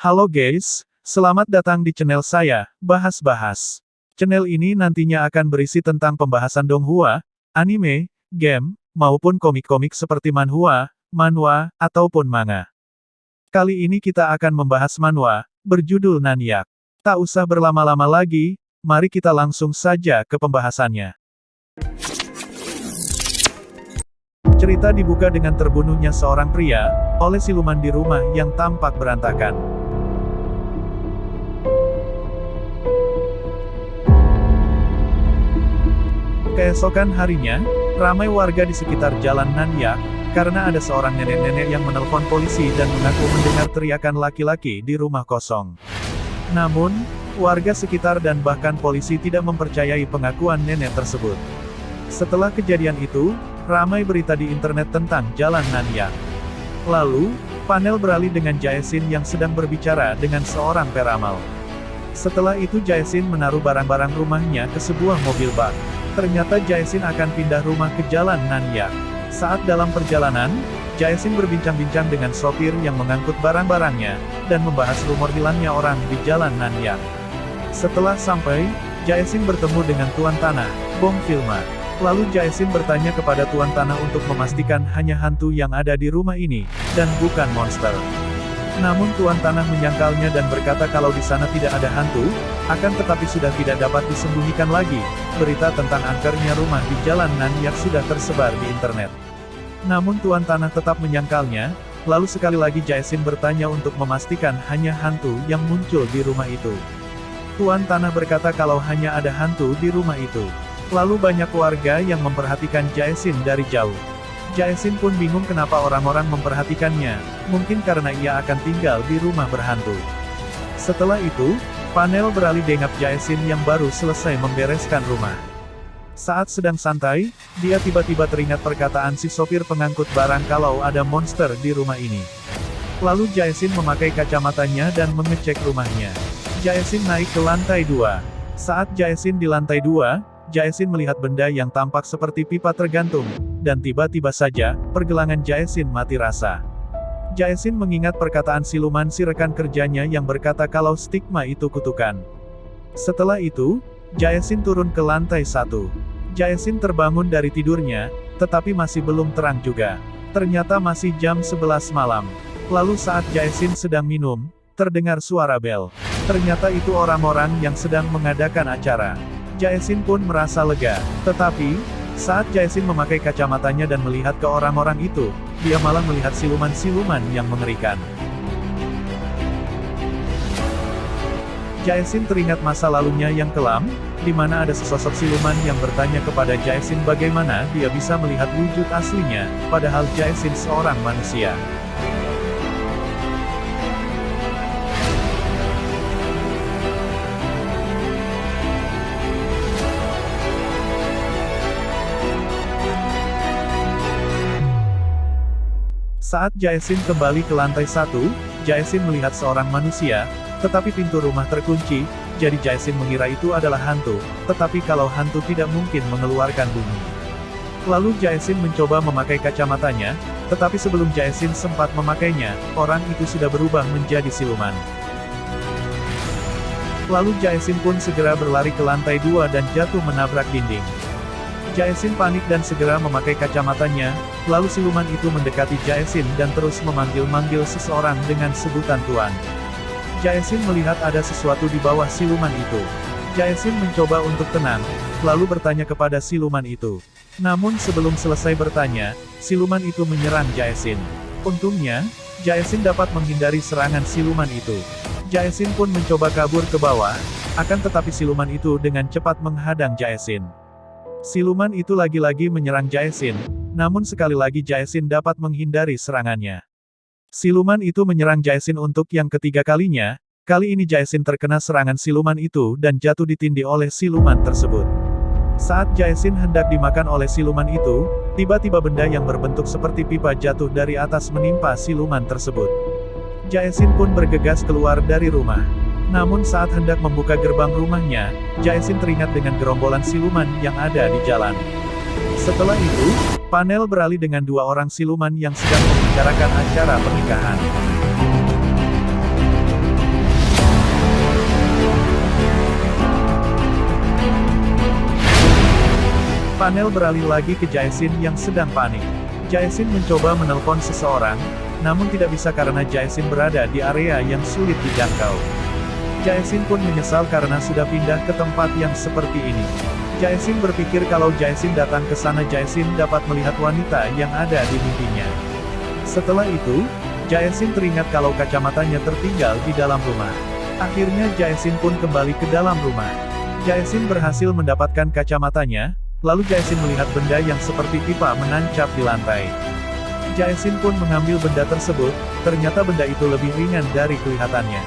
Halo guys, selamat datang di channel saya, Bahas-Bahas. Channel ini nantinya akan berisi tentang pembahasan donghua, anime, game, maupun komik-komik seperti manhwa, manhwa, ataupun manga. Kali ini kita akan membahas manhwa, berjudul Nanyak. Tak usah berlama-lama lagi, mari kita langsung saja ke pembahasannya. Cerita dibuka dengan terbunuhnya seorang pria, oleh siluman di rumah yang tampak berantakan. Keesokan harinya, ramai warga di sekitar jalan Nanyak, karena ada seorang nenek-nenek yang menelpon polisi dan mengaku mendengar teriakan laki-laki di rumah kosong. Namun, warga sekitar dan bahkan polisi tidak mempercayai pengakuan nenek tersebut. Setelah kejadian itu, ramai berita di internet tentang jalan Nanyak. Lalu, panel beralih dengan Jaesin yang sedang berbicara dengan seorang peramal. Setelah itu Jaesin menaruh barang-barang rumahnya ke sebuah mobil bak. Ternyata Jaesin akan pindah rumah ke jalan Nanyak. Saat dalam perjalanan, Jaesin berbincang-bincang dengan sopir yang mengangkut barang-barangnya, dan membahas rumor hilangnya orang di jalan Nanyak. Setelah sampai, Jaesin bertemu dengan Tuan Tanah, Bong Filma. Lalu Jaesin bertanya kepada Tuan Tanah untuk memastikan hanya hantu yang ada di rumah ini, dan bukan monster. Namun Tuan Tanah menyangkalnya dan berkata kalau di sana tidak ada hantu, akan tetapi sudah tidak dapat disembunyikan lagi. Berita tentang angkernya rumah di jalan Nanyak sudah tersebar di internet. Namun Tuan Tanah tetap menyangkalnya, lalu sekali lagi Jaesin bertanya untuk memastikan hanya hantu yang muncul di rumah itu. Tuan Tanah berkata kalau hanya ada hantu di rumah itu. Lalu banyak warga yang memperhatikan Jaesin dari jauh. Jaesin pun bingung kenapa orang-orang memperhatikannya, mungkin karena ia akan tinggal di rumah berhantu. Setelah itu, panel beralih dengap Jaesin yang baru selesai membereskan rumah. Saat sedang santai, dia tiba-tiba teringat perkataan si sopir pengangkut barang kalau ada monster di rumah ini. Lalu Jaesin memakai kacamatanya dan mengecek rumahnya. Jaesin naik ke lantai 2. Saat Jaesin di lantai 2, Jaesin melihat benda yang tampak seperti pipa tergantung, dan tiba-tiba saja, pergelangan Jaesin mati rasa. Jaesin mengingat perkataan siluman si rekan kerjanya yang berkata kalau stigma itu kutukan. Setelah itu, Jaesin turun ke lantai 1. Jaesin terbangun dari tidurnya, tetapi masih belum terang juga. Ternyata masih jam 11 malam. Lalu saat Jaesin sedang minum, terdengar suara bel. Ternyata itu orang-orang yang sedang mengadakan acara. Jaesin pun merasa lega, tetapi, saat Jaesin memakai kacamatanya dan melihat ke orang-orang itu, dia malah melihat siluman-siluman yang mengerikan. Jaesin teringat masa lalunya yang kelam, di mana ada sesosok siluman yang bertanya kepada Jaesin bagaimana dia bisa melihat wujud aslinya, padahal Jaesin seorang manusia. Saat Jaesin kembali ke lantai 1, Jaesin melihat seorang manusia, tetapi pintu rumah terkunci, jadi Jaesin mengira itu adalah hantu, tetapi kalau hantu tidak mungkin mengeluarkan bunyi. Lalu Jaesin mencoba memakai kacamatanya, tetapi sebelum Jaesin sempat memakainya, orang itu sudah berubah menjadi siluman. Lalu Jaesin pun segera berlari ke lantai 2 dan jatuh menabrak dinding. Jaesin panik dan segera memakai kacamatanya, lalu siluman itu mendekati Jaesin dan terus memanggil-manggil seseorang dengan sebutan Tuan. Jaesin melihat ada sesuatu di bawah siluman itu. Jaesin mencoba untuk tenang, lalu bertanya kepada siluman itu. Namun sebelum selesai bertanya, siluman itu menyerang Jaesin. Untungnya, Jaesin dapat menghindari serangan siluman itu. Jaesin pun mencoba kabur ke bawah, akan tetapi siluman itu dengan cepat menghadang Jaesin. Siluman itu lagi-lagi menyerang Jaesin, namun sekali lagi Jaesin dapat menghindari serangannya. Siluman itu menyerang Jaesin untuk yang ketiga kalinya, kali ini Jaesin terkena serangan siluman itu dan jatuh ditindih oleh siluman tersebut. Saat Jaesin hendak dimakan oleh siluman itu, tiba-tiba benda yang berbentuk seperti pipa jatuh dari atas menimpa siluman tersebut. Jaesin pun bergegas keluar dari rumah. Namun saat hendak membuka gerbang rumahnya, Jaesin teringat dengan gerombolan siluman yang ada di jalan. Setelah itu, panel beralih dengan dua orang siluman yang sedang membicarakan acara pernikahan. Panel beralih lagi ke Jaesin yang sedang panik. Jaesin mencoba menelpon seseorang, namun tidak bisa karena Jaesin berada di area yang sulit dijangkau. Jaesin pun menyesal karena sudah pindah ke tempat yang seperti ini. Jaesin berpikir kalau Jaesin datang ke sana Jaesin dapat melihat wanita yang ada di mimpinya. Setelah itu, Jaesin teringat kalau kacamatanya tertinggal di dalam rumah. Akhirnya Jaesin pun kembali ke dalam rumah. Jaesin berhasil mendapatkan kacamatanya, lalu Jaesin melihat benda yang seperti pipa menancap di lantai. Jaesin pun mengambil benda tersebut, ternyata benda itu lebih ringan dari kelihatannya.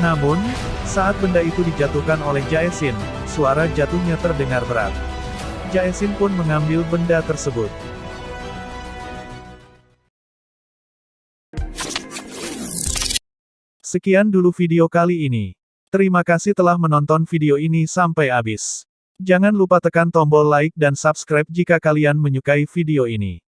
Namun, saat benda itu dijatuhkan oleh Jaesin, suara jatuhnya terdengar berat. Jaesin pun mengambil benda tersebut. Sekian dulu video kali ini. Terima kasih telah menonton video ini sampai habis. Jangan lupa tekan tombol like dan subscribe jika kalian menyukai video ini.